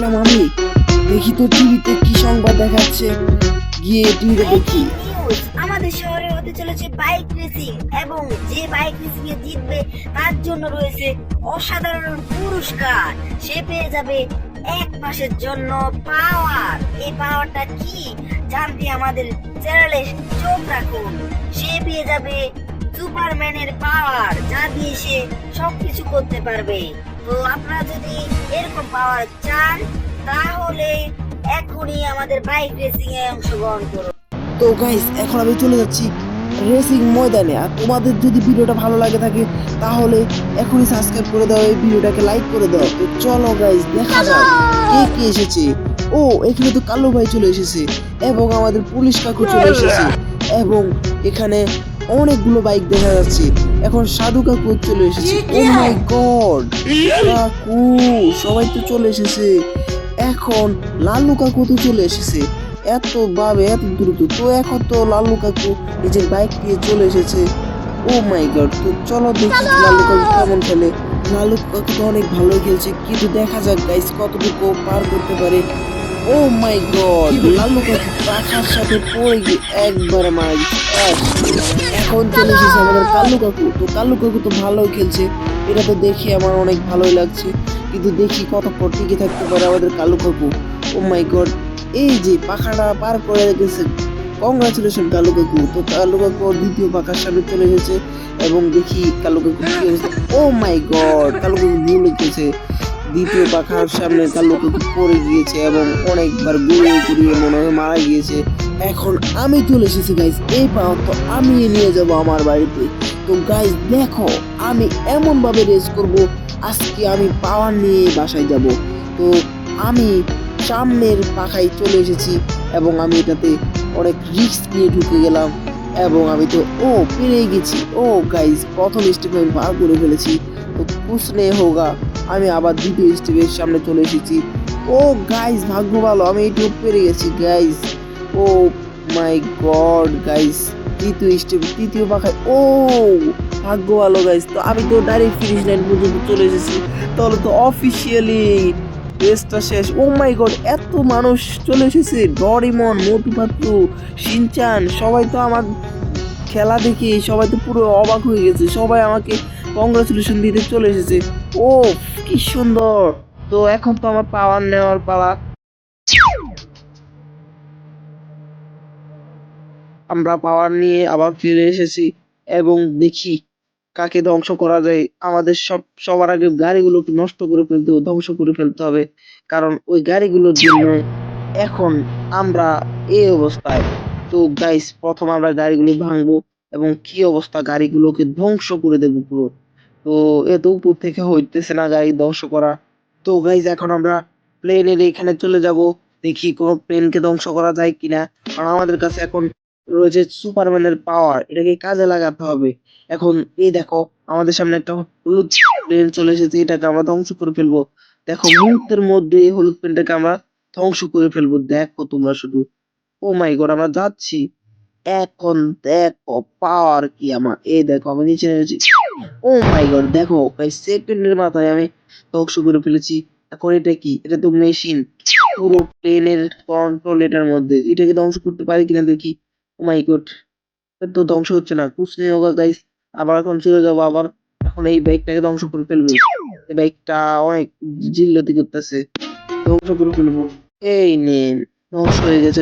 দেখলাম আমি। দেখি তো টিভিতে কি সংবাদ দেখাচ্ছে, গিয়ে টিভিতে দেখি আমাদের শহরে হতে চলেছে বাইক রেসিং, এবং যে বাইক রেসিং এ জিতবে তার জন্য রয়েছে অসাধারণ পুরস্কার। সে পেয়ে যাবে 1 মাসের জন্য পাওয়ার। এই পাওয়ারটা কি জানতে আমাদের চ্যানেলে চোখ রাখুন। সে পেয়ে যাবে সুপারম্যানের পাওয়ার, যা দিয়ে সে সবকিছু করতে পারবে। তো আপনারা যদি এরকম পাওয়ার চান তাহলে এখনই আমাদের বাইক রেসিং এ অংশগ্রহণ করুন। তো গাইস, এখন আমি চলে যাচ্ছি রেসিং ময়দানে। আর তোমাদের যদি ভিডিওটা ভালো লাগে থাকে তাহলে এখনই সাবস্ক্রাইব করে দাও, এই ভিডিওটাকে লাইক করে দাও। তো চলো গাইস, দেখা যাক কে কে এসেছে। ও, এখানে তো কালো ভাই চলে এসেছে, এবং আমাদের পুলিশ কাকু চলে এসেছে, এবং এখানে অনেকগুলো বাইক দেখা যাচ্ছে। এখন সাধু কাকু চলে এসেছে। ও মাই গড, কাকু সবাই তো চলে এসেছে। এখন লালু কাকু তো চলে এসেছে। এত দ্রুত তো এখন তো লালু কাকু নিজের বাইক নিয়ে চলে এসেছে। ও মাই গড, তো চলো দেখি লালু কাকু কেমন খেলে। লালু কাকু তো অনেক ভালোই খেলছে, কিন্তু দেখা যাক গাইস কতটুকু পার করতে পারে। ও মাই গড, লালু কাকু পাখার সাথে পড়ে গিয়ে একবারে মারা গেছে। এখন চলে এসেছে আমাদের কালু কাকু। তো কালু কাকু তো ভালোই খেলছে, এটা তো দেখে আমার অনেক ভালোই লাগছে, কিন্তু দেখি কতক্ষণ টিকে থাকতে পারে আমাদের কালু কাকু। ও মাই গড, এই যে পাখাটা পার করে গেছে। কংগ্রাচুলেশন কালু কাকু। তো কালু কাকু দ্বিতীয় পাখার সামনে চলে এসেছে, এবং দেখি কালু কাকু কি অবস্থা। ও মাই গড, কালু কাকু ভুল গেছে। দ্বিতীয় পাখার সামনে কালু কাকু পড়ে গিয়েছে, এবং অনেকবার গুড়িয়ে গুড়িয়ে মনে হয় মারা গিয়েছে। এখন আমি চলে এসেছি গাইজ, এই পাওয়ার তো আমি নিয়ে যাব আমার বাড়িতে। তো গাইজ দেখো, আমি এমন ভাবে রেস করব, আজকে আমি পাওয়ার নিয়ে বাসায় যাব। তো আমি সামনের পাখায় চলে এসেছি, এবং আমি এটাতে অনেক রিস্ক নিয়ে ঢুকে গেলাম, এবং আমি তো পেরে গেছি। গাইজ, প্রথম স্টেপ আমি পার করে ফেলেছি। তো কুছ নেই হোগা, আমি আবার দ্বিতীয় স্টেপের সামনে চলে এসেছি। গাইজ, ভাগ্য ভালো, আমি এইটুকু পেরে গেছি গাইজ। ও মাই গড গাইজ, তৃতীয় পাখায় ভাগ্য ভালো গাইজ। তো আমি তো ডাইরেক্ট ফিনিশ লাইন পর্যন্ত চলে এসেছি। তাহলে তো অফিসিয়ালি রেসটা শেষ। ও মাই গড, এত মানুষ চলে এসেছে। ডরিমন, মোটু পাতলু, শিনচান, সবাই তো আমার খেলা দেখে সবাই তো পুরো অবাক হয়ে গেছে। সবাই আমাকে কংগ্রাচুলেশন দিতে চলে এসেছে। ও কি সুন্দর। তো এখন তো আমার পাওয়ার নেওয়ার পালা। আমরা পাওয়ার নিয়ে আবার ফিরে এসেছি, এবং দেখি কাকে ধ্বংস করা যায়। আমাদের সবার আগে গাড়িগুলোকে নষ্ট করে ফেলতে হবে, ধ্বংস করে ফেলতে হবে, কারণ ওই গাড়িগুলোর জন্য এখন আমরা এই অবস্থায়। তো গাইস, প্রথম আমরা গাড়িগুলো ভাঙবো, এবং কি অবস্থা, গাড়িগুলোকে ধ্বংস করে দেবো পুরো। তো এত উপর থেকে হইতেছে না গাড়ি ধ্বংস করা। তো গাইস, এখন আমরা প্লেনের এখানে চলে যাব, দেখি কোনো প্লেনকে ধ্বংস করা যায় কিনা, কারণ আমাদের কাছে এখন রয়েছে সুপারম্যানের পাওয়ার, এটাকে কাজে লাগাতে হবে। এখন এই দেখো, আমাদের সামনে একটা হলুদ প্লেন চলে এসেছে, এটাকে আমরা ধ্বংস করে ফেলবো। দেখো, মুহূর্তের মধ্যে এই হলুদ প্লেনটাকে আমরা ধ্বংস করে ফেলবো। দেখো তোমরা শুধু, ও মাই গড, আমরা যাচ্ছি। এখন দেখো পাওয়ার কি আমার, এই দেখো আমি নিচে নেমেছি। ও মাই গড, দেখো সেকেন্ডের মাথায় আমি ধ্বংস করে ফেলেছি। এখন এটা কি, এটা তো মেশিন, পুরো প্লেনের কন্ট্রোল এটার মধ্যে। এটাকে ধ্বংস করতে পারি কিনা দেখি। ও মাই গড, তো ধ্বংস হচ্ছে না। কুছ নেই হোগা গাইস, আবার এখন চলে যাবো আবার। এখন এই বাইকটাকে ধ্বংস করে ফেলবো। এই বাইকটা অনেক জিল্লতি করতেছে, ধ্বংস করে ফেলবো। এই নিন, ধ্বংস হয়ে গেছে।